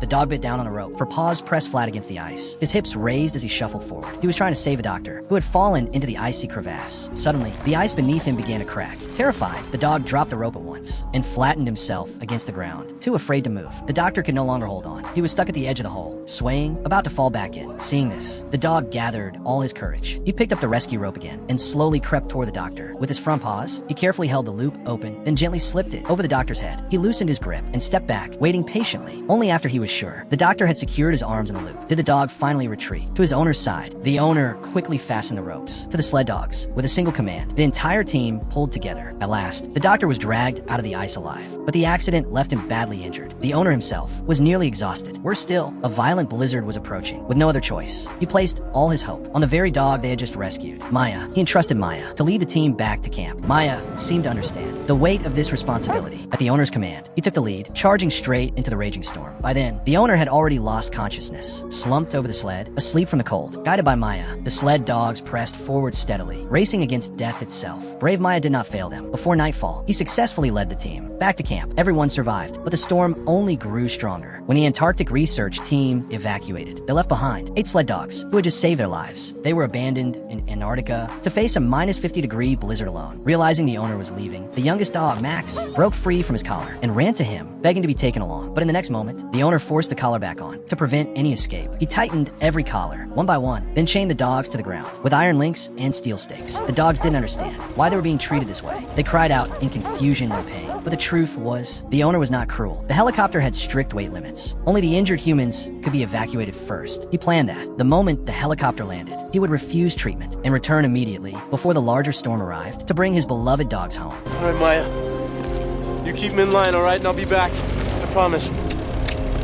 The dog bit down on a rope, for paws pressed flat against the ice. His hips raised as he shuffled forward. He was trying to save a doctor, who had fallen into the icy crevasse. Suddenly, the ice beneath him began to crack. Terrified, the dog dropped the rope at once and flattened himself against the ground, too afraid to move. The doctor could no longer hold on. He was stuck at the edge of the hole, swaying, about to fall back in. Seeing this, the dog gathered all his courage. He picked up the rescue rope again and slowly crept toward the doctor. With his front paws, he carefully held the loop open, then gently slipped it over the doctor's head. He loosened his grip and stepped back, waiting patiently. Only after he was sure the doctor had secured his arms in the loop did the dog finally retreat to his owner's side. The owner quickly fastened the ropes to the sled dogs. With a single command, the entire team pulled together. At last, the doctor was dragged out of the ice alive, but the accident left him badly injured. The owner himself was nearly exhausted. Worse still, a violent blizzard was approaching. With no other choice, he placed all his hope on the very dog they had just rescued, Maya. He entrusted Maya to lead the team back to camp. Maya seemed to understand the weight of this responsibility. At the owner's command, he took the lead, charging straight into the raging storm. By then, the owner had already lost consciousness, slumped over the sled, asleep from the cold. Guided by Maya, the sled dogs pressed forward steadily, racing against death itself. Brave Maya did not fail them. Before nightfall, he successfully led the team back to camp. Everyone survived, but the storm only grew stronger. When the Antarctic research team evacuated, they left behind 8 sled dogs who had just saved their lives. They were abandoned in Antarctica to face a minus 50-degree blizzard alone. Realizing the owner was leaving, the youngest dog, Max, broke free from his collar and ran to him, begging to be taken along. But in the next moment, the owner forced the collar back on to prevent any escape. He tightened every collar, one by one, then chained the dogs to the ground with iron links and steel stakes. The dogs didn't understand why they were being treated this way. They cried out in confusion and pain. But the truth was, the owner was not cruel. The helicopter had strict weight limits. Only the injured humans could be evacuated first. He planned that the moment the helicopter landed, he would refuse treatment and return immediately before the larger storm arrived to bring his beloved dogs home. All right, Maya. You keep them in line, all right? And I'll be back. I promise.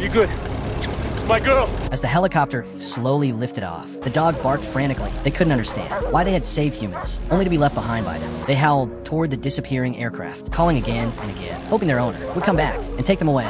You good? It's my girl. As the helicopter slowly lifted off, the dog barked frantically. They couldn't understand why they had saved humans, only to be left behind by them. They howled toward the disappearing aircraft, calling again and again, hoping their owner would come back and take them away.